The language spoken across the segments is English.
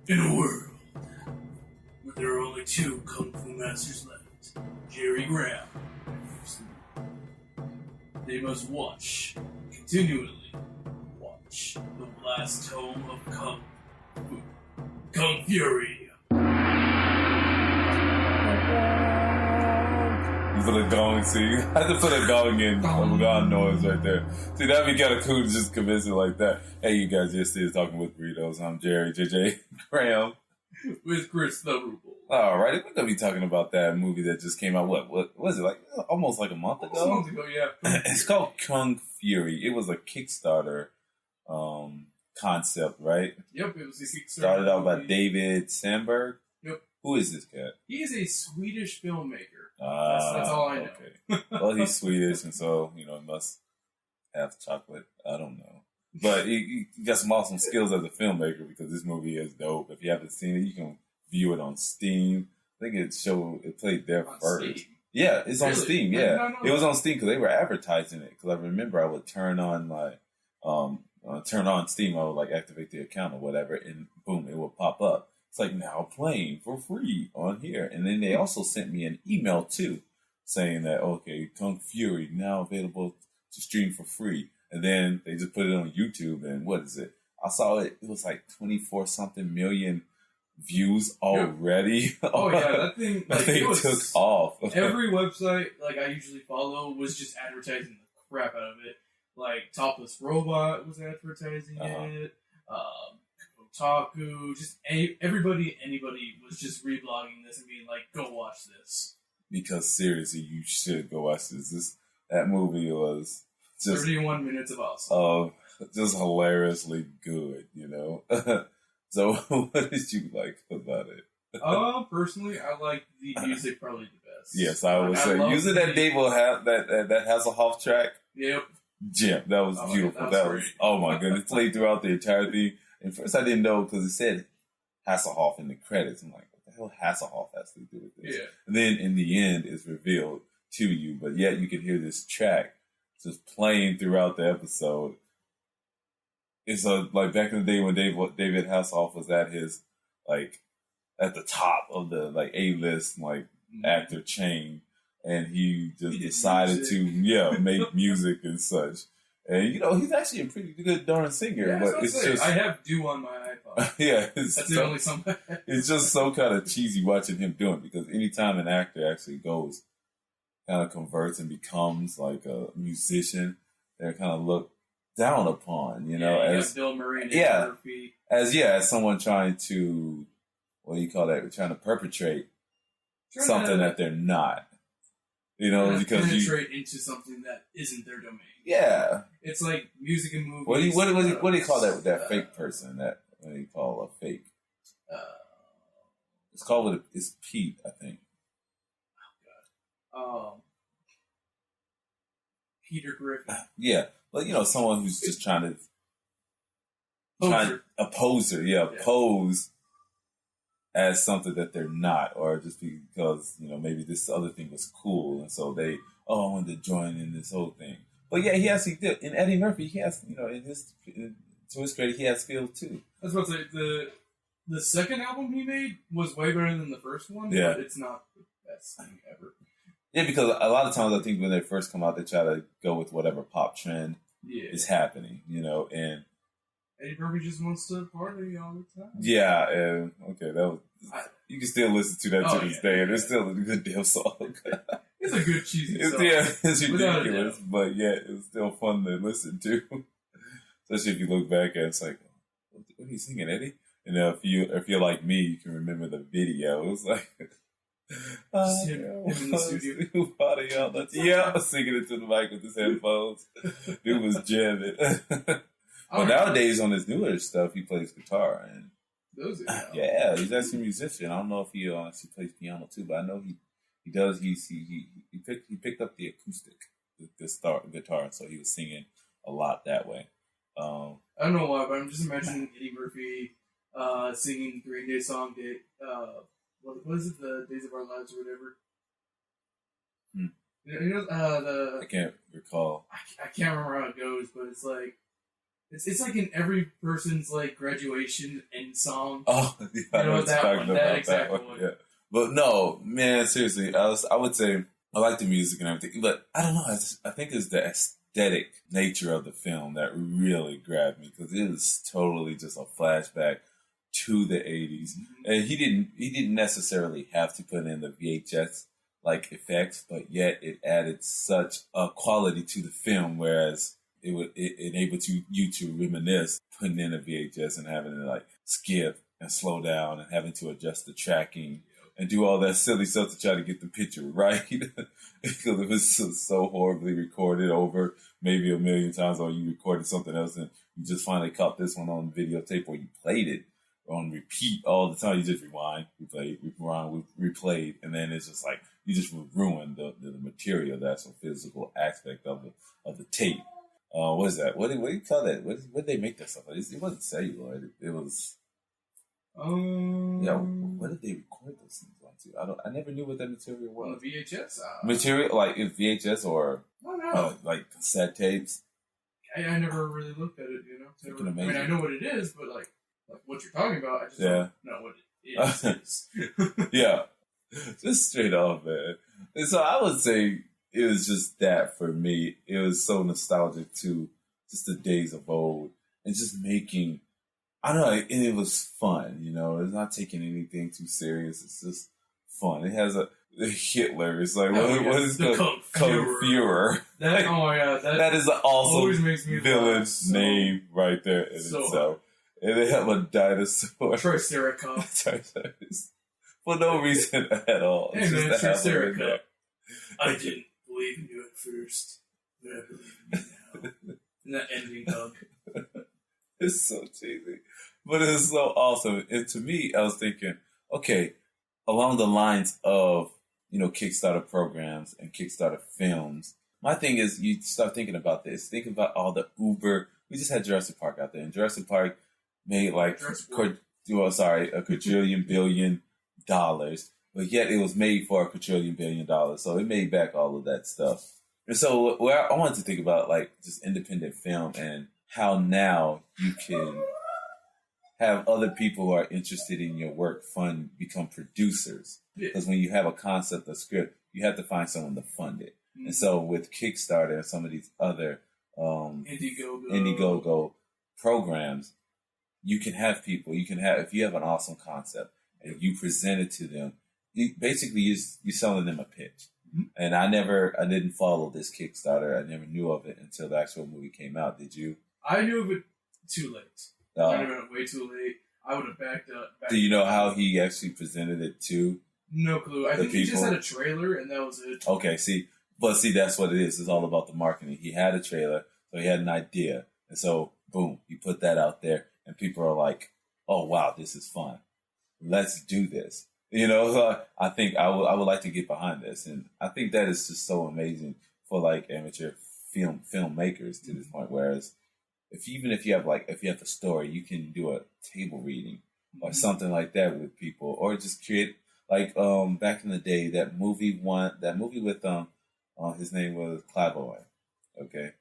In a world where there are only two Kung Fu masters left, Jerry Graham and Bruce Lee, they must continually watch, the last tome of Kung Fu, Kung Fury. You put a gong, see? I had to put a gong in, a gong noise right there. See, that'd be kind of cool to just convince it like that. Hey, you guys, just is Talking with Burritos. I'm Jerry, JJ Graham. With Chris the Ruble. All right, we're going to be talking about that movie that just came out, what was it, like almost like a month ago? A month ago, yeah. It's called Kung Fury. It was a Kickstarter concept, right? Yep, it was a Kickstarter. Started out by David Sandberg. Yep. Who is this cat? He is a Swedish filmmaker. That's all I know. Okay. Well, he's Swedish, and so, he must have chocolate. I don't know. But he got some awesome skills as a filmmaker because this movie is dope. If you haven't seen it, you can view it on Steam. I think it played there on first. Steam? Yeah, it's on Steam. Yeah, it was on Steam because they were advertising it. Because I remember I would turn on my Steam. I would like activate the account or whatever, and boom, it would pop up. It's like now playing for free on here. And then they also sent me an email too, saying that okay, Kung Fury now available to stream for free. And then they just put it on YouTube, and what is it? I saw it. It was like 24 something million views already. Oh yeah, that thing. That thing took off. Every website like I usually follow was just advertising the crap out of it. Like Topless Robot was advertising it. Otaku, just anybody was just reblogging this and being like, "Go watch this." Because seriously, you should go watch this. That movie was. Just 31 minutes of awesome. Just hilariously good, So, what did you like about it? Personally, I like the music probably the best. Yes, I would say using that Dave will have that Hasselhoff track. Yep. Yeah, that was beautiful. That was oh my goodness, it played throughout the entire thing. And first, I didn't know because it said Hasselhoff in the credits. I'm like, what the hell Hasselhoff has to do with this? Yeah. And then in the end, it's revealed to you, but yet you can hear this track just playing throughout the episode. It's like back in the day when David Hasselhoff was at his at the top of the A-list actor chain, and he just decided to make music and such. And he's actually a pretty good darn singer. Yeah, but it's just I have "Do" on my iPod. Yeah, that's the only song. It's just so kind of cheesy watching him do it because anytime an actor actually goes. Kind of converts and becomes like a musician, they're kind of looked down upon, as Bill Murray and Eddie Murphy. As someone trying to, what do you call that? Trying to perpetrate something that they're not, because penetrate into something that isn't their domain. Yeah, it's like music and movies. What do you call that with that fake person? What do you call a fake? It's called it's Pete, I think. Peter Griffin. Yeah, but someone who's just trying a poser, pose as something that they're not, or just because maybe this other thing was cool, and so they I wanted to join in this whole thing. But yeah, he actually did. And Eddie Murphy, he has to his credit, he has skill too. I was about to say the second album he made was way better than the first one. Yeah, but it's not the best thing ever. Yeah, because a lot of times I think when they first come out, they try to go with whatever pop trend is happening, and Eddie Murphy just wants to party all the time. Yeah, and okay, that was you can still listen to that to this day, and it's still a good damn song. It's a good cheesy song. Yeah, it's ridiculous, but yeah, it's still fun to listen to. Especially if you look back at it, it's like, what are you singing, Eddie? And if you're like me, you can remember the video. It was like. Him in the studio. Singing it to the mic with his headphones. Dude was jamming. But nowadays on his newer stuff, he plays guitar and yeah, he's actually a musician. I don't know if he plays piano too, but I know he does. He picked up the acoustic guitar, so he was singing a lot that way. I don't know why, but I'm just imagining Eddie Murphy singing Green Day song. What is it? The Days of Our Lives or whatever. I can't recall. I can't remember how it goes, but it's like It's like in every person's like graduation end song. Oh, yeah, you know that exact one. Yeah. But no, man, seriously, I would say I like the music and everything, but I don't know. I think it's the aesthetic nature of the film that really grabbed me because it is totally just a flashback to the 80s. Mm-hmm. And he didn't necessarily have to put in the VHS like effects, but yet it added such a quality to the film, whereas it enabled you to reminisce putting in a VHS and having to like skip and slow down and having to adjust the tracking and do all that silly stuff to try to get the picture right because it was so horribly recorded over maybe a million times, or you recorded something else and you just finally caught this one on videotape, or you played it on repeat all the time. You just rewind, replayed, and then it's just like you just ruined the material, the actual physical aspect of the tape. What is that? What do you call that? What did they make that stuff? It wasn't celluloid. It was. Yeah. What did they record those things onto? I never knew what that material was. On the VHS. Material like if VHS or like cassette tapes. I never really looked at it. I mean, I know what it is, but like what you're talking about, I just don't know what it is. Yeah, just straight off, man. And so I would say it was just that for me. It was so nostalgic to just the days of old and just making. I don't know, and it was fun. It's not taking anything too serious. It's just fun. It has a Hitler. It's like what is the Kung Fuhrer? Oh my god, that is an awesome makes me villain name right there in itself. And they have a dinosaur. Triceratops. For no reason at all. Hey man, Triceratops. I didn't believe in you at first, but I believe in you now. And that ending hug. It's so cheesy. But it's so awesome. And to me, I was thinking, okay, along the lines of, Kickstarter programs and Kickstarter films, my thing is you start thinking about this. Think about all the we just had Jurassic Park out there, and Jurassic Park made like a quadrillion billion dollars, but yet it was made for a quadrillion billion dollars, so it made back all of that stuff. And so I wanted to think about like just independent film and how now you can have other people who are interested in your work become producers. Because when you have a concept, a script, you have to find someone to fund it. Mm-hmm. And so with Kickstarter and some of these other Indiegogo programs, you can have people. If you have an awesome concept and you present it to them, you're selling them a pitch. Mm-hmm. And I didn't follow this Kickstarter. I never knew of it until the actual movie came out. Did you? I knew of it too late. I knew of it way too late. I would have backed up. Do you know how he actually presented it to? No clue. I think he just had a trailer and that was it. Okay, see, that's what it is. It's all about the marketing. He had a trailer, so he had an idea. And so, boom, he put that out there. And people are like, oh, wow, this is fun. Let's do this. I think I would like to get behind this. And I think that is just so amazing for like amateur filmmakers to this point. Whereas if you have a story, you can do a table reading or something like that with people, or just create like back in the day that movie with his name was Clive Owen. Okay.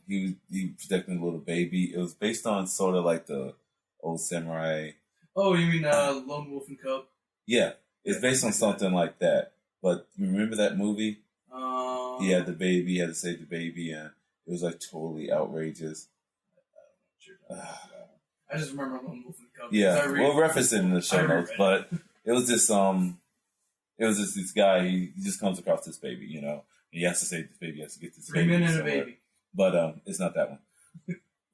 He was protecting a little baby. It was based on sort of like the old samurai. Oh, you mean Lone Wolf and Cub? Yeah, it's based on something like that. But you remember that movie? He had the baby. He had to save the baby, and it was like totally outrageous. I just remember Lone Wolf and Cub. Yeah, we'll reference it in the show notes. But it was this this guy. He just comes across this baby, and he has to save this baby. He has to get this 3 men and a baby. But it's not that one.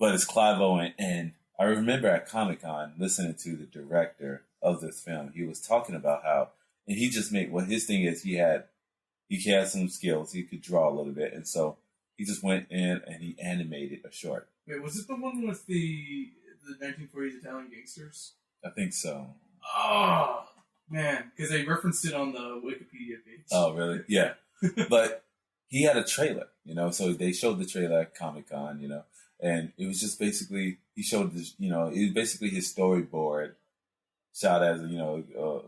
But it's Clive Owen. And I remember at Comic-Con listening to the director of this film. He was talking about how, and he just made, his thing is he had some skills. He could draw a little bit. And so he just went in and he animated a short. Wait, was it the one with the 1940s Italian gangsters? I think so. Oh, man. Because they referenced it on the Wikipedia page. Oh, really? Yeah. But he had a trailer, so they showed the trailer at Comic-Con, and it was just basically, he showed this, it was basically his storyboard shot as, a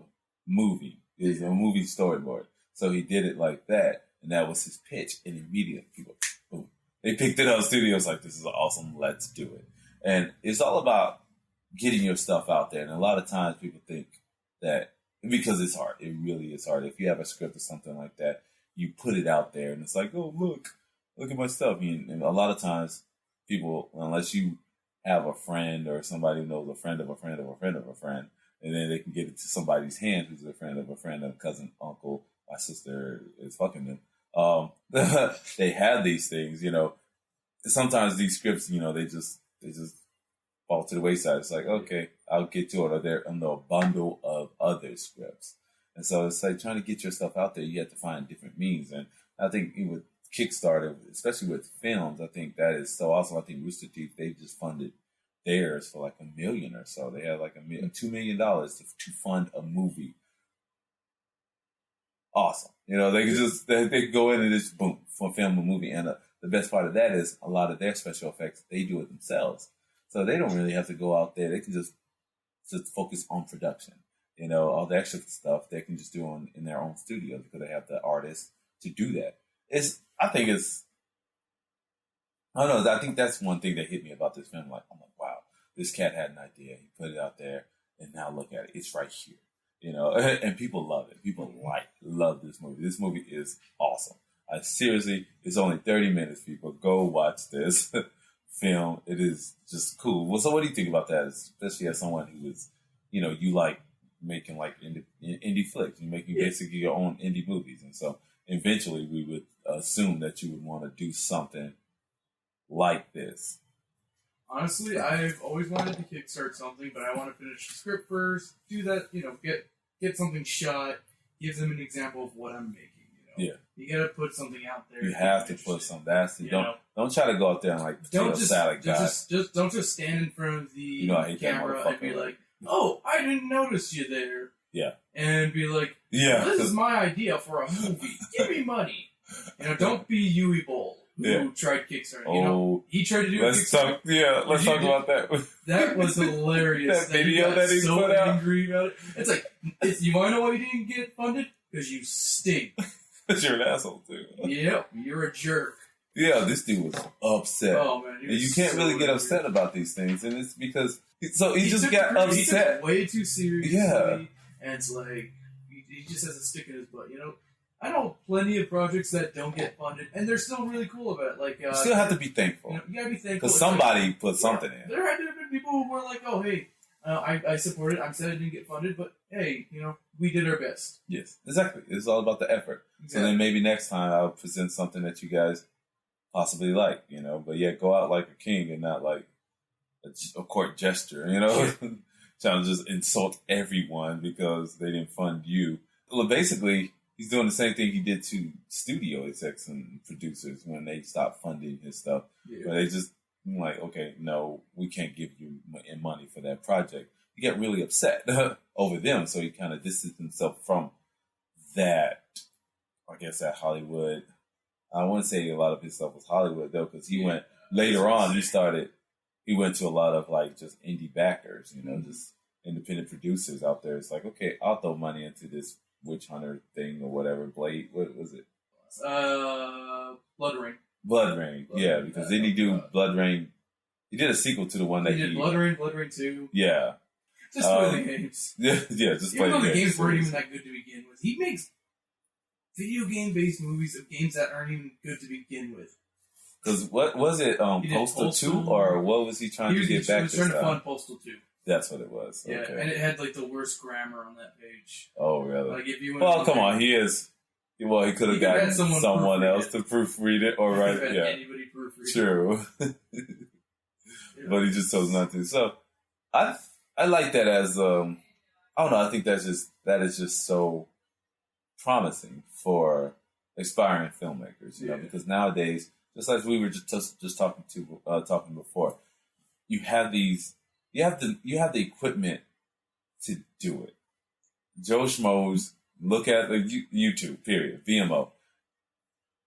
movie. It was a movie storyboard. So he did it like that, and that was his pitch, and immediately people, boom. They picked it up. Studios like, this is awesome. Let's do it. And it's all about getting your stuff out there. And a lot of times people think that because it's hard, it really is hard. If you have a script or something like that, you put it out there and it's like, oh, look at my stuff. And a lot of times people, unless you have a friend or somebody who knows a friend of a friend of a friend of a friend, and then they can get it to somebody's hand who's a friend of a friend, a cousin, uncle, my sister is fucking them. They have these things, sometimes these scripts, they just fall to the wayside. It's like, okay, I'll get to it. Or they're in the bundle of other scripts. And so it's like trying to get your stuff out there, you have to find different means. And I think with Kickstarter, especially with films, I think that is so awesome. I think Rooster Teeth, they just funded theirs for like $1 million or so. They had like $2 million to fund a movie. Awesome. They can just they go in and just boom, film a movie. And the best part of that is a lot of their special effects, they do it themselves. So they don't really have to go out there. They can just focus on production. All the extra stuff they can just do in their own studio because they have the artists to do that. I don't know. I think that's one thing that hit me about this film. I'm like, wow, this cat had an idea. He put it out there, and now look at it. It's right here. And people love it. People love this movie. This movie is awesome. Seriously, it's only 30 minutes, people. Go watch this film. It is just cool. Well, so what do you think about that? Especially as someone who is, you like making like indie flicks. You're making basically your own indie movies. And so eventually we would assume that you would want to do something like this. Honestly, I've always wanted to kickstart something, but I want to finish the script first, do that, get something shot, give them an example of what I'm making. Yeah. You gotta put something out there. You have to put something. Don't try to go out there and like don't just salad guy. Just don't just stand in front of the camera and be like, "Oh, I didn't notice you there." Yeah. And be like, "Yeah, this is my idea for a movie. Give me money." Don't be Yui Bowl who tried Kickstarter. He tried to do Kickstarter. Let's talk about that. That was hilarious. That video that he so put out. Angry about it. It's like, you want to know why you didn't get funded? Because you stink. Because you're an asshole too. Yep, you're a jerk. Yeah, this dude was upset. Oh man, and you can't really get upset about these things, and it's because he just got upset. He took it way too seriously. Yeah, and it's like he just has a stick in his butt. I know plenty of projects that don't get funded, and they're still really cool about it. Like you still have to be thankful. You gotta be thankful because somebody put something in. There have been people who were like, "Oh, hey, I supported. I'm sad I didn't get funded, but hey, we did our best." Yes, exactly. It's all about the effort. Exactly. So then maybe next time I'll present something that you guys possibly like, But yeah, go out like a king and not like a court gesture, Trying to just insult everyone because they didn't fund you. Well, basically, he's doing the same thing he did to studio execs and producers when they stopped funding his stuff. Yeah. Where they just like, okay, no, we can't give you money for that project. He got really upset over them, so he kind of distanced himself from that. I guess that Hollywood. I wouldn't say a lot of his stuff was Hollywood though, because he went later on. He went to a lot of like just indie backers, just independent producers out there. It's like, okay, I'll throw money into this witch hunter thing or whatever. Blade, what was it? Blood Rain. Blood Rain, yeah, because then he do Blood Rain. He did a sequel to the one that he did. Blood Rain 2. Yeah. Just play the games. Yeah, just play the games. Even though the games weren't even that good to begin with, he makes video game based movies of games that aren't even good to begin with. Because what was it? Postal 2, or what was he trying to get back? He was trying to fund Postal 2. That's what it was. Yeah, okay. And it had like the worst grammar on that page. Oh, really? Like if you come on, he is. Well, he could have gotten someone else to proofread it, or write it. Yeah, anybody proofread true. But he just chose not to. So I like that as I don't know. I think that is just so promising for aspiring filmmakers, because nowadays, just like we were just talking before, you have the equipment to do it. Joe Schmoes, look at YouTube, period, VMO.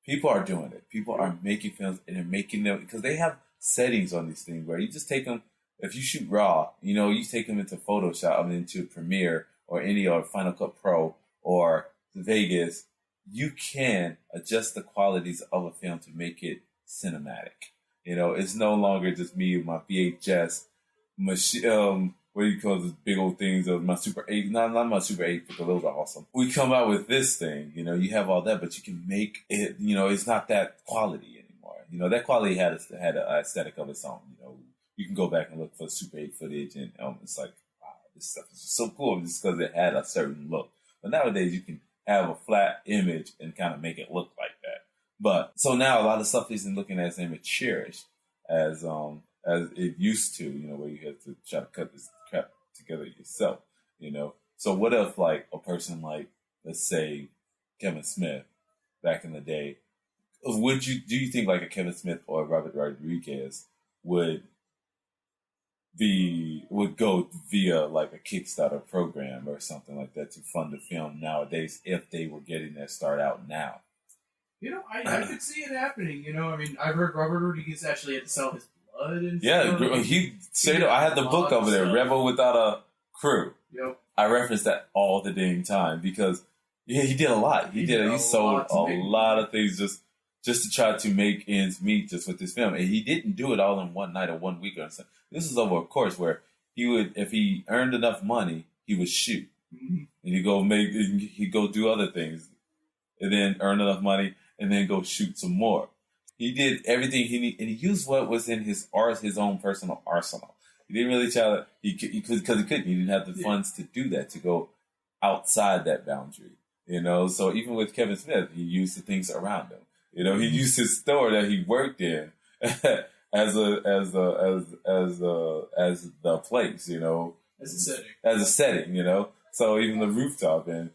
People are doing it. People are making films, and they're making them because they have settings on these things where you just take them. If you shoot raw, you take them into Photoshop, into Premiere or Final Cut Pro or Vegas. You can adjust the qualities of a film to make it cinematic. You know, it's no longer just me with my VHS machine. What do you call those big old things of my Super 8? Not my Super 8, because those are awesome. We come out with this thing, you know, you have all that, but you can make it, you know, it's not that quality anymore. You know, that quality had an aesthetic of its own. You know, you can go back and look for Super 8 footage, and it's like, wow, this stuff is just so cool just because it had a certain look. But nowadays, you can have a flat image and kind of make it look like that. But so now a lot of stuff isn't looking as immature-ish as it used to, you know, where you had to try to cut this crap together yourself, you know. So what if, like, a person like, let's say, Kevin Smith back in the day, do you think like a Kevin Smith or Robert Rodriguez would go via like a Kickstarter program or something like that to fund the film nowadays if they were getting their start out now? You know, I could see it happening. You know, I mean, I've heard Robert Rodriguez actually had to sell his blood and stuff. He said, I had the book over there, Rebel Without a Crew. Yep. I reference that all the dang time because he did a lot. He sold a lot of things just to try to make ends meet just with this film. And he didn't do it all in one night or 1 week or something. This is over a course where he would, if he earned enough money, he would shoot. Mm-hmm. And he'd go do other things and then earn enough money and then go shoot some more. He did everything he needed, and he used what was in his own personal arsenal. He didn't really try to, because he couldn't. He didn't have the funds to do that, to go outside that boundary. You know, so even with Kevin Smith, he used the things around him. You know, he used his store that he worked in as the place. You know, as a setting. You know, so even the rooftop and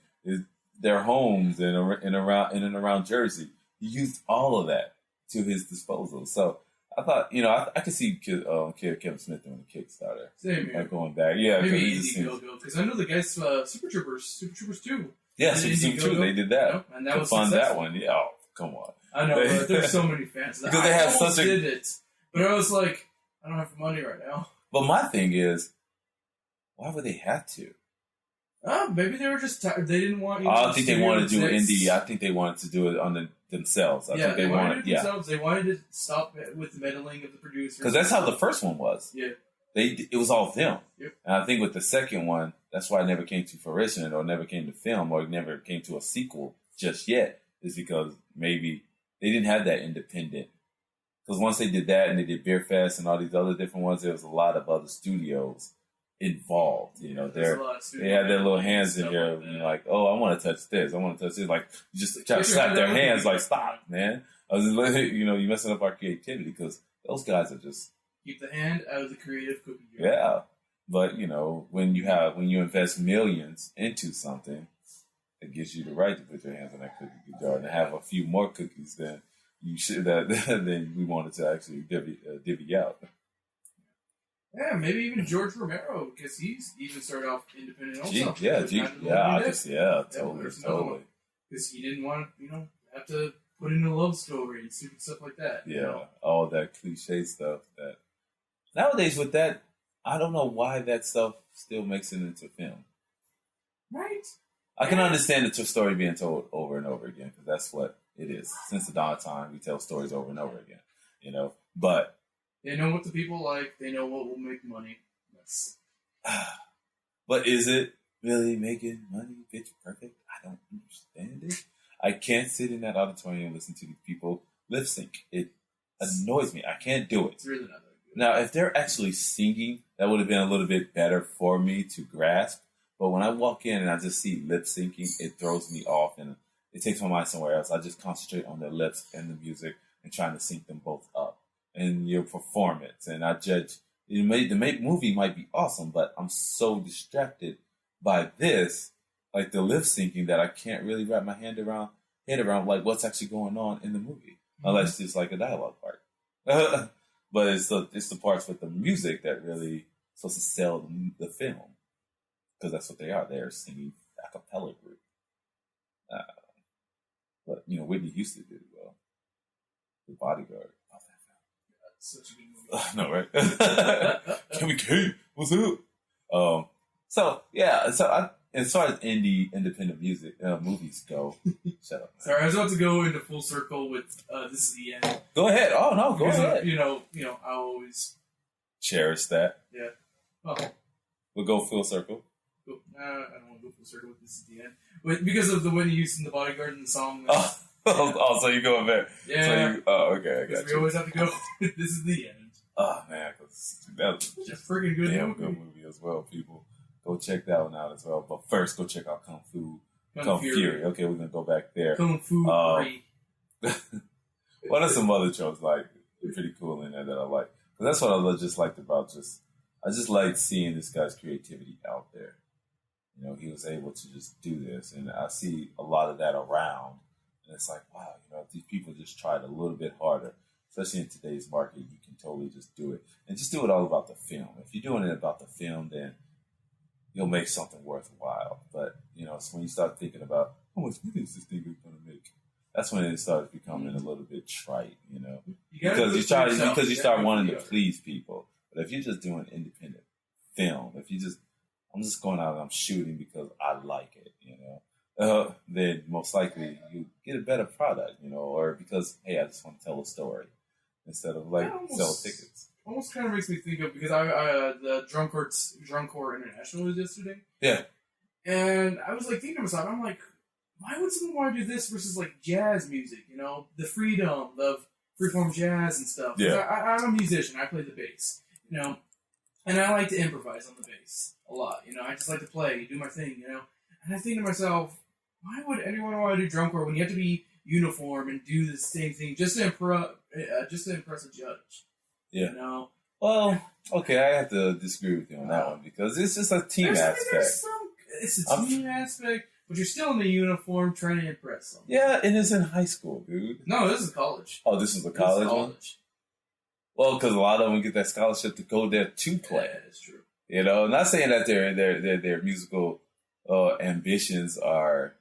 their homes in and around Jersey, he used all of that to his disposal. So I thought, you know, I could see Kevin Smith doing a Kickstarter. Same here. Like going back, yeah. Maybe Indiegogo, because I know the guys Super Troopers 2. Yeah, Super Troopers, they did that. Yep, and that was fun. Successful. That one. Yeah, oh, come on. I know, but there's so many fans. Because they have such a... did it, but I was like, I don't have the money right now. But my thing is, why would they have to? Maybe they were just tired. They didn't want. I don't think they wanted to do indie. I think they wanted to do it on themselves. I think they wanted it themselves. They wanted to stop with the meddling of the producers. Because that's how the first one was. Yeah. It was all them. Yep. And I think with the second one, that's why it never came to fruition or never came to film or it never came to a sequel just yet, is because maybe they didn't have that independent. Because once they did that and they did Beer Fest and all these other different ones, there was a lot of other studios involved. You know, they had their little hands in there. Like, like, oh, I want to touch this. I want to touch this. Like, just try to slap their hands. Like, stop, man. I was just, you know, you're messing up our creativity because those guys are just keep the hand out of the creative cookie jar. Yeah, but you know, when you invest millions into something, it gives you the right to put your hands in that cookie jar and have a few more cookies than you should. Than we wanted to actually divvy out. Yeah, maybe even George Romero, because he's even started off independent also. Totally. Because he didn't want to, you know, have to put in a love story and stupid stuff like that. Yeah, you know? All that cliche stuff. That nowadays with that, I don't know why that stuff still makes it into film. Right. I can understand the story being told over and over again because that's what it is. Since the dawn of time, we tell stories over and over again. You know, but they know what the people like. They know what will make money. Yes. But is it really making money pitch perfect? I don't understand it. I can't sit in that auditorium and listen to these people lip sync. It annoys me. I can't do it. It's really not that good. Now, if they're actually singing, that would have been a little bit better for me to grasp. But when I walk in and I just see lip syncing, it throws me off and it takes my mind somewhere else. I just concentrate on their lips and the music and trying to sync them both up and your performance. And I judge. The movie might be awesome, but I'm so distracted by this, like the lip syncing, that I can't really wrap my head around like what's actually going on in the movie, unless it's like a dialogue part. But it's the parts with the music that really supposed to sell the film, because that's what they are. They're singing a cappella group. But you know, Whitney Houston did it well. The Bodyguard. Oh, that film. Yeah, such a good movie. No, right? Kevin K, what's up? So as far as independent music movies go, shut up. Man. Sorry, I was about to go into full circle with This Is the End. Go ahead. Oh no, go ahead. I always cherish that. Yeah. Oh. We'll go full circle. I don't want to go full circle with This Is the End. But because of the Whitney Houston, The Bodyguard, and the song. So you're going back. Yeah. Okay, I got you. We always have to go with This Is the End. Oh, man. That's just freaking good damn good movie as well, people. Go check that one out as well. But first, go check out Kung Fuhrer. Okay, we're going to go back there. Kung Fuhrer. What are some other shows like pretty cool in there that I like? Because that's what I just liked about I just liked seeing this guy's creativity out there. He was able to just do this. And I see a lot of that around. And it's like, wow, these people just tried a little bit harder. Especially in today's market, you can totally just do it. And just do it all about the film. If you're doing it about the film, then you'll make something worthwhile. But, it's when you start thinking about, how much money is this thing going to make? That's when it starts becoming a little bit trite, Because you start wanting to please people. But if you're just doing independent film, I'm just going out and I'm shooting because I like it, then most likely you get a better product, or because, hey, I just want to tell a story instead of sell tickets. Almost kind of makes me think of, because I the Drumcore International was yesterday. Yeah. And I was thinking to myself, I'm like, why would someone want to do this versus jazz music, the freedom of freeform jazz and stuff. Yeah. I'm a musician, I play the bass, and I like to improvise on the bass a lot, I just like to play, do my thing, and I think to myself, why would anyone want to do drum corps when you have to be uniform and do the same thing just to impress a judge? Yeah. Well, okay, I have to disagree with you on that one because it's just a team aspect. It's a team aspect, but you're still in the uniform trying to impress someone. Yeah, and it's in high school, dude. No, this is college. Oh, this is a college one? Well, because a lot of them get that scholarship to go there to play. Yeah, that's true. I'm not saying that their musical ambitions are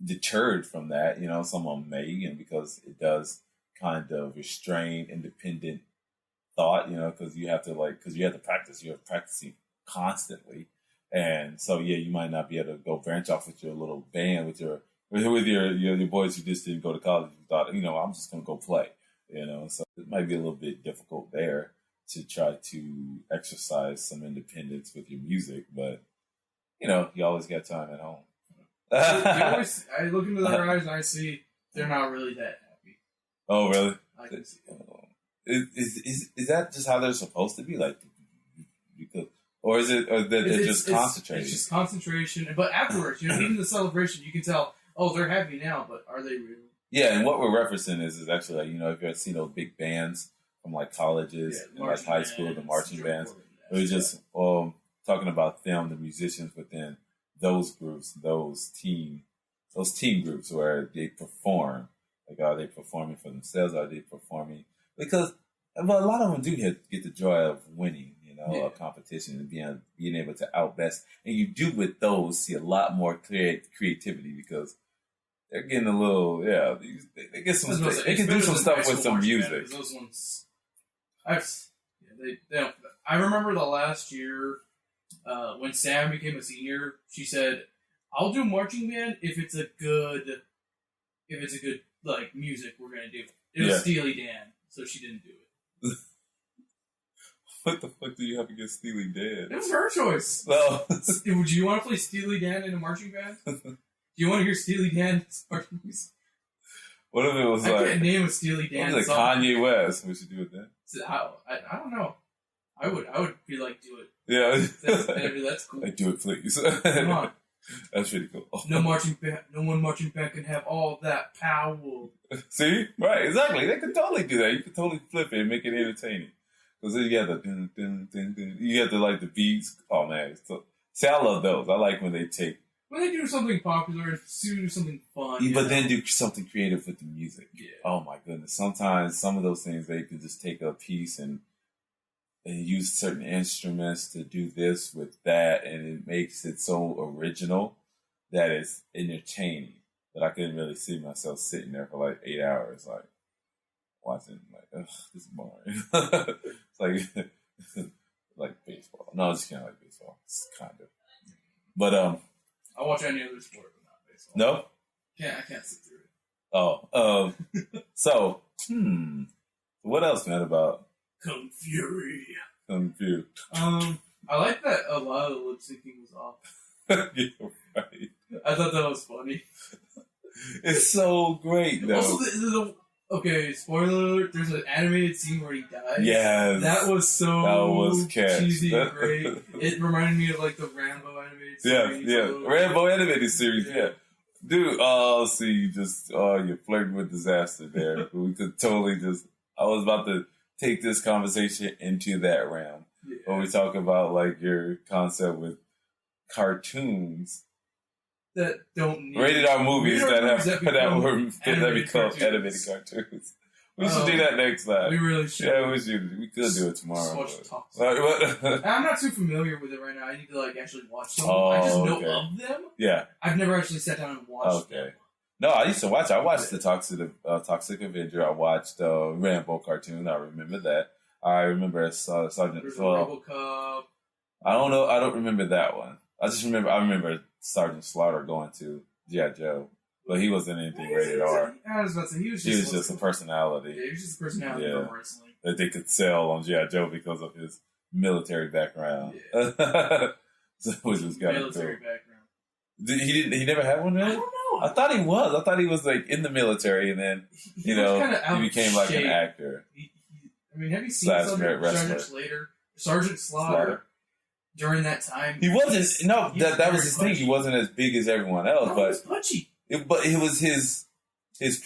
deterred from that. Some of them may, and because it does kind of restrain independent thought. Because you have to practice. You're practicing constantly, and so you might not be able to go branch off with your little band with your boys who just didn't go to college. You thought, I'm just gonna go play. So it might be a little bit difficult there to try to exercise some independence with your music, but you always got time at home. I look into their eyes and I see they're not really that happy. Oh, really? I can see is that just how they're supposed to be? Or is it that they're just concentrating? It's just concentration, but afterwards, even the celebration, you can tell. Oh, they're happy now, but are they really? Yeah, and what we're referencing is actually if you ever seen those big bands from colleges and high school, the marching bands. It was just talking about them, the musicians within those groups, those team groups where they perform. Are they performing for themselves? Are they performing because a lot of them do get the joy of winning, a competition and being able to outbest. And you do with those see a lot more creativity because they're getting a little, they get some. They can do some stuff with some music. Those ones, I remember the last year when Sam became a senior. She said, "I'll do marching band if it's a good music we're gonna do." It was Steely Dan, so she didn't do it. What the fuck do you have against Steely Dan? It was her choice. No. Would you want to play Steely Dan in a marching band? Do you want to hear Steely Dan's marching music? What if it was I can't name a Steely Dan song. Kanye West. What should you do with that? I don't know. I would be like, do it. Yeah. That's cool. Do it, please. Come on. That's pretty cool. No one marching band can have all that power. See? Right, exactly. They could totally do that. You could totally flip it and make it entertaining. Because then you have the dun, dun, dun, dun. You have the beats. Oh, man. See, I love those. I like when they do something popular and do something fun. But then do something creative with the music. Yeah. Oh, my goodness. Sometimes some of those things, they could just take a piece and use certain instruments to do this with that, and it makes it so original that it's entertaining. But I couldn't really see myself sitting there for 8 hours, watching, ugh, this is boring. It's like baseball. No, it's kind of like baseball. It's kind of. But I'll watch any other sport, but not baseball. No. Yeah, I can't sit through it. Oh, so what else, man? About Kung Fury. Kung Fu. I like that a lot of the lip syncing was off. You're right. I thought that was funny. It's so great, though. Also, okay, spoiler alert, there's an animated scene where he dies. Yes. That was cheesy and catch. great. It reminded me of like the Rambo animated series. Yeah. Rambo animated series, yeah. Dude, you're flirting with disaster there. We could totally I was about to take this conversation into that realm. Yeah. When we talk about like your concept with cartoons that don't need rated R movies that become animated cartoons. We should do that next time. We really should. Yeah, we should. We could do it tomorrow. I'm not too familiar with it right now. I need to like actually watch some. I just know of them. Yeah. I've never actually sat down and watched them. No, I used to watch. I watched the Toxic Avenger. I watched Rambo cartoon. I remember that. I remember Sergeant. There's RoboCop. I don't know. I don't remember that one. I remember Sergeant Slaughter going to G.I. Joe, but he wasn't anything rated R. I was about to say he was just a personality. Yeah, he was just a personality from wrestling that they could sell on G.I. Joe because of his military background. Yeah. So it was just kind of military background. He never had one, really? I don't know. I thought he was. I thought he was like in the military, and then he became like an actor. Have you seen Sergeant Slaughter? During that time, he wasn't. That was his thing. He wasn't as big as everyone else, but he was punchy. But it was his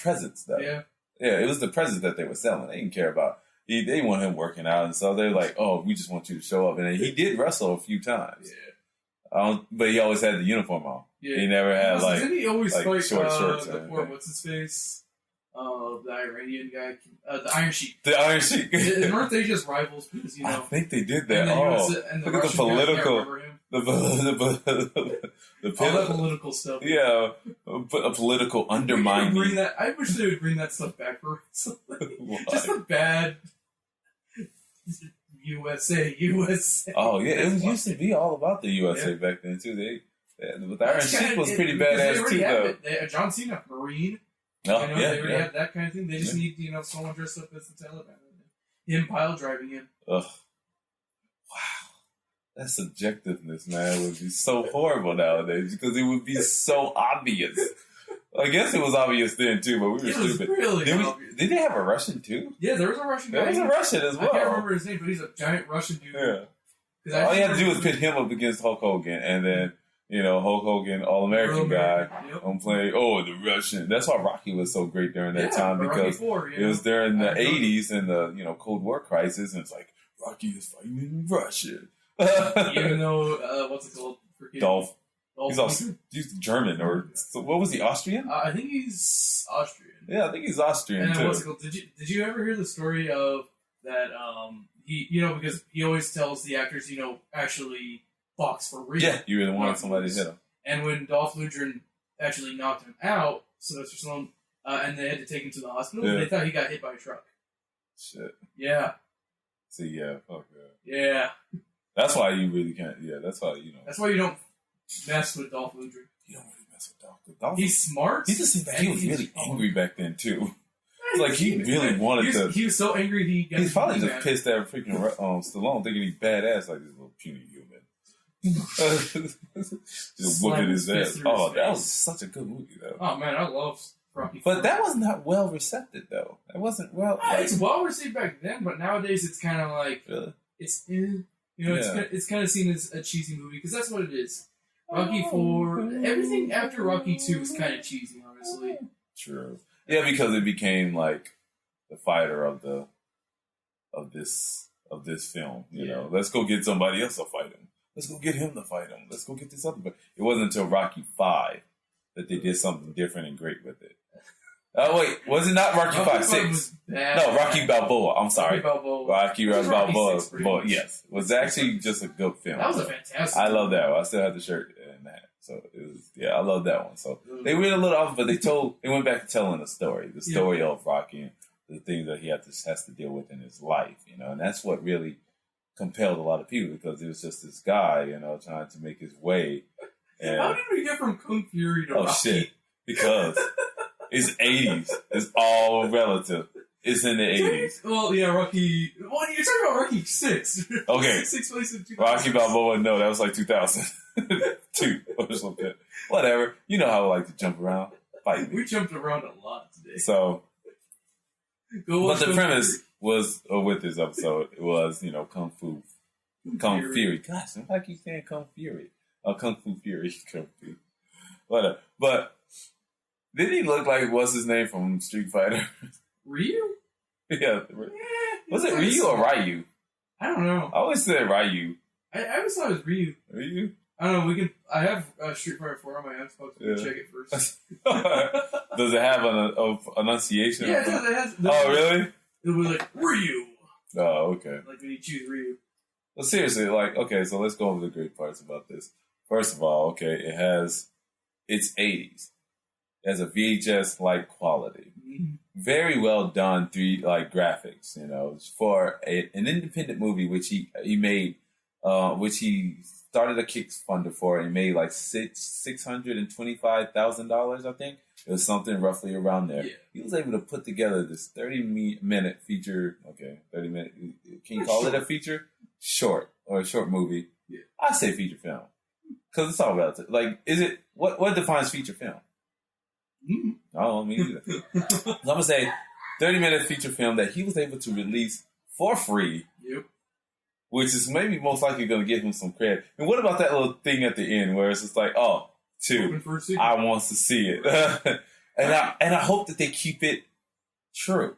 presence, though. Yeah, it was the presence that they were selling. They didn't care about. They want him working out, and so they're like, "Oh, we just want you to show up." And he did wrestle a few times. Yeah, but he always had the uniform on. Yeah, he never had didn't he always fight short shorts? What's his face? The Iranian guy, the Iron Sheik. The Iron Sheik. Weren't they just rivals? Because I think they did that. And the look at the political, all that political stuff. Yeah, a political undermining. I wish they would bring that stuff back for something. Just the bad USA. Oh yeah, it used to be all about the USA back then too. The Iron Sheik was pretty badass too, though. John Cena, Marine. They already have that kind of thing. They just need, someone dressed up as the Taliban. Him pile driving in. Ugh. Wow. That subjectiveness, man, would be so horrible nowadays because it would be so obvious. I guess it was obvious then, too, but we were stupid. Really obvious. Did they have a Russian, too? Yeah, there was a Russian guy. There was a Russian as well. I can't remember his name, but he's a giant Russian dude. Yeah. All you had to do was pit him up against Hulk Hogan, and then... Hulk Hogan, All-American guy, I'm playing, the Russian. That's why Rocky was so great during that time, because it was during the 80s and the, Cold War crisis, and it's like, Rocky is fighting in Russia. Even though, what's it called? Dolph. He's German, what was he, Austrian? I think he's Austrian. Yeah, I think he's Austrian, too. What's it called? Did you ever hear the story of that, he, because he always tells the actors, actually... box for real. Yeah, you really wanted somebody to hit him. And when Dolph Lundgren actually knocked him out, Sylvester Stallone, and they had to take him to the hospital, they thought he got hit by a truck. Shit. Yeah. See, fuck that. Yeah. That's why you really can't. Yeah, that's why That's why you don't mess with Dolph Lundgren. You don't really mess with Dolph. He's smart. He just seemed like he was really angry back then too. It's like he really wanted to. He was so angry he's probably just pissed at freaking Stallone, thinking he's badass like this little puny human. Just whooping his ass. Oh, that was such a good movie, though. Oh man, I love Rocky. But that was not well received, though. It wasn't well. It's well received back then, but nowadays it's kind of like it's it's kind of seen as a cheesy movie because that's what it is. Rocky 4, everything after Rocky 2 is kind of cheesy, honestly. True. Yeah, because it became like the fighter of this film. You know, let's go get somebody else to fight him. Let's go get him to fight him. Let's go get this other. But it wasn't until Rocky 5 that they did something different and great with it. Oh, wait. Was it not Rocky 5? 6? No, Rocky Balboa. I'm sorry. Rocky Balboa. Yes. It was actually just a good film. That was a fantastic I love that one. I still have the shirt and that. So it was, I love that one. So they went a little off, but they went back to telling the story of Rocky and the things that he has to deal with in his life, and that's what really compelled a lot of people because it was just this guy, trying to make his way And, how did we get from Kung Fury to Rocky? Shit. Because it's 80s. It's all relative. It's in the 80s. Well, yeah, Rocky. Well, you're talking about Rocky 6. Okay. 6 plays in 2000. Rocky Balboa, no, that was like 2002 or something. Whatever. You know how I like to jump around. Fight. We jumped around a lot today. So, but the premise Fury. was with this episode, it was, Kung Fury. Gosh, I keep saying Kung Fury. Kung Fu Fury. Kung Fu. Whatever. But, didn't he look like, what's his name from Street Fighter? Ryu? Yeah. Was it Ryu or Ryu? I don't know. I always said Ryu. I always thought it was Ryu. Ryu? I don't know. I have Street Fighter 4 on my Xbox. We can check it first. Does it have an enunciation? Yeah, it does. It has. Oh, really? It was like Ryu. Oh, okay. Like when you choose Ryu. Well, seriously, okay, so let's go over the great parts about this. First of all, okay, it's 80s. It has a VHS-like quality. Mm-hmm. Very well done, graphics, for an independent movie, which he made, which he started a Kickstarter for, and he made like $625,000, I think. It was something roughly around there. Yeah. He was able to put together this 30-minute feature. Okay, 30-minute. Can you call it a feature? Short or a short movie? Yeah, I say feature film because it's all relative. Like, is it what defines feature film? Mm-hmm. Oh, me either. So I'm gonna say 30-minute feature film that he was able to release for free. Yep. Which is maybe most likely going to give him some credit. And what about that little thing at the end where it's just like, I want to see it, and I hope that they keep it true.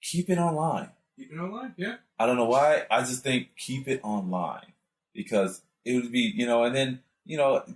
Keep it online. Keep it online, yeah. I don't know why. I just think keep it online because it would be, and then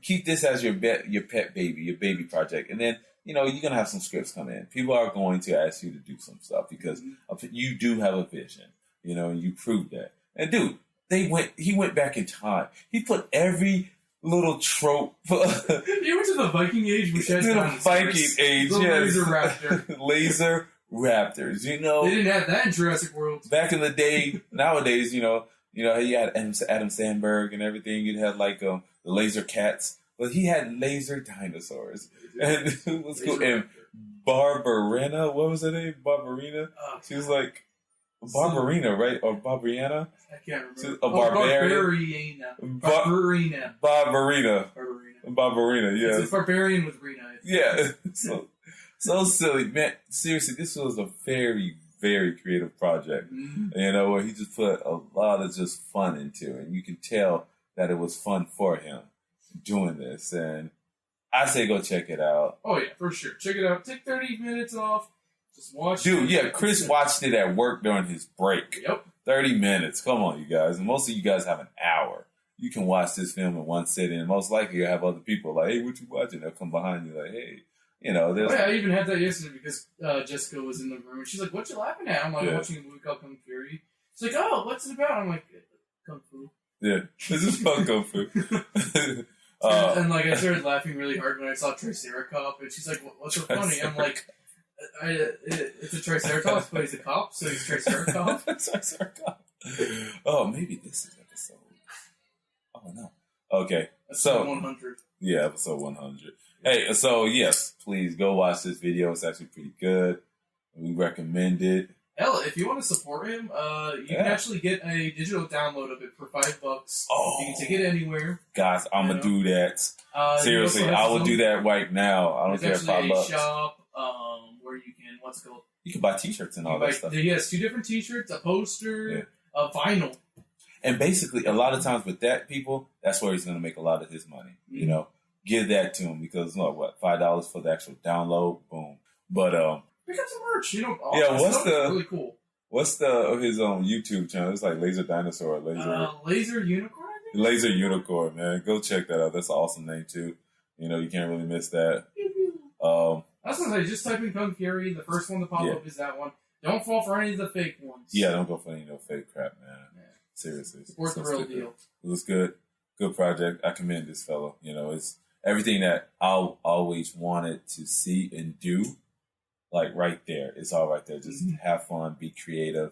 keep this as your pet baby, your baby project, and then you're gonna have some scripts come in. People are going to ask you to do some stuff because you do have a vision, and you proved that. And dude, he went back in time. He put every little trope. He went to the Viking Age, which has the Viking Age, yes. Laser raptor. Laser raptors, They didn't have that in Jurassic World. Back in the day, nowadays, you had Adam Sandberg and everything. You'd have like the laser cats, but he had laser dinosaurs, and it was cool. And Barbarina, what was her name? Barbarina. She was like Barbarina, right? Or Barbariana? I can't remember. A barbarian. Barbarina. Yeah. It's a barbarian with green eyes. Yeah. So silly, man. Seriously, this was a very, very creative project. Mm-hmm. Where he just put a lot of just fun into it. And you can tell that it was fun for him doing this. And I say go check it out. Oh, yeah, for sure. Check it out. Take 30 minutes off. Just watch it. Dude, yeah, Chris watched it at work during his break. Yep. 30 minutes. Come on, you guys. And most of you guys have an hour. You can watch this film in one sitting. And most likely you'll have other people like, hey, what you watching? They'll come behind you like, hey. I even had that yesterday because Jessica was in the room and she's like, "What you laughing at?" I'm like, watching a movie called Kung Fury. She's like, "Oh, what's it about?" I'm like, "Kung Fu." Yeah, this is fun Kung Fu. And I started laughing really hard when I saw Triceratops, and she's like, "What's so funny?" I'm like, "It's a Triceratops, but he's a cop, so he's Triceratops." Triceratops. Oh, maybe this is episode. Oh no. Okay, episode 100. Yeah, episode 100. Hey, so yes, please go watch this video. It's actually pretty good. We recommend it. Hell, if you want to support him, you can actually get a digital download of it for $5. Oh, you can take it anywhere. Guys, I'm gonna do that. Seriously, I will do that right now. I don't care if $5. There's a shop where you can You can buy T-shirts and all that stuff. He has 2 different T-shirts, a poster, a vinyl. And basically, a lot of times with that, people, that's where he's gonna make a lot of his money. Mm-hmm. Give that to him because $5 for the actual download, boom. But pick up some merch, what's really cool. What's his YouTube channel? It's like Laser Dinosaur, Laser Unicorn. I think? Laser Unicorn, man. Go check that out. That's an awesome name too. You can't really miss that. I was gonna say, just type in Kung Fury. The first one to pop up is that one. Don't fall for any of the fake ones. Yeah, don't go for any of the fake crap, man. Yeah. Seriously, support the real deal. It was good project. I commend this fellow. It's everything that I always wanted to see and do, like right there. It's all right there. Just have fun, be creative,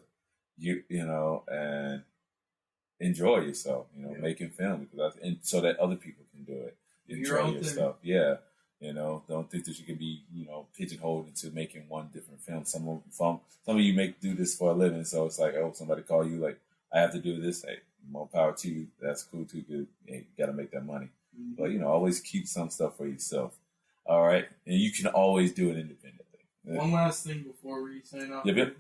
and enjoy yourself. Making film and so that other people can do it. enjoy your stuff. Yeah. Don't think that you can be, pigeonholed into making one different film. Some of you do this for a living, so it's like, oh, somebody call you like, I have to do this. Hey, more power to you. That's cool too. Good. Hey, you got to make that money, but always keep some stuff for yourself. All right, and you can always do it independently. One last thing before we sign off. Yep.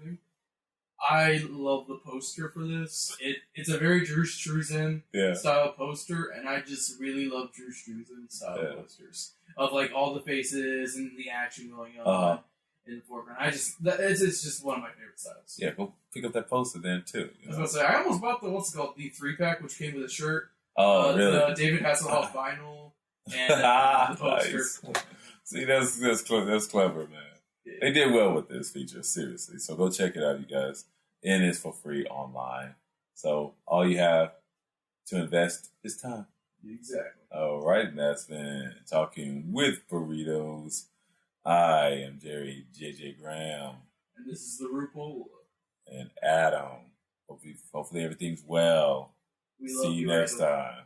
I love the poster for this. It's a very Drew Struzan style poster, and I just really love Drew Struzan style posters of like all the faces and the action going on in the foreground. It's just one of my favorite styles. Yeah, go pick up that poster then too. I was gonna say I almost bought the the 3-pack, which came with a shirt. Oh, really? The David Hasselhoff vinyl and the poster. Nice. See, that's clever, man. Yeah. They did well with this feature, seriously. So go check it out, you guys. And it's for free online. So all you have to invest is time. Exactly. All right, and that's been Talking with Burritos. I am Jerry JJ Graham. And this is the RuPaul. And Adam. Hopefully everything's well. See you next time.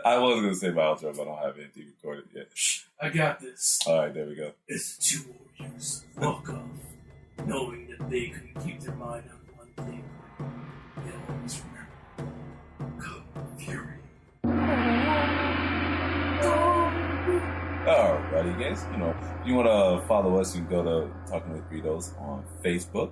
I was going to say my outro, but I don't have anything recorded yet. I got this. All right, there we go. As two warriors walk off, knowing that they couldn't keep their mind on one thing, they always remember Kung Fury. Alrighty, guys. If you want to follow us, you can go to Talking with Burritos on Facebook,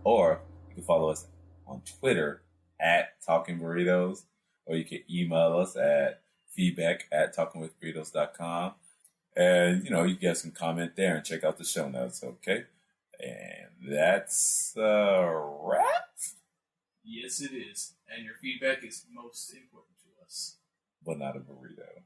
or you can follow us on Twitter at Talking Burritos, or you can email us at feedback@talkingwithburritos.com. And, you can get some comment there and check out the show notes, okay? And that's a wrap? Yes, it is. And your feedback is most important to us. But not a burrito.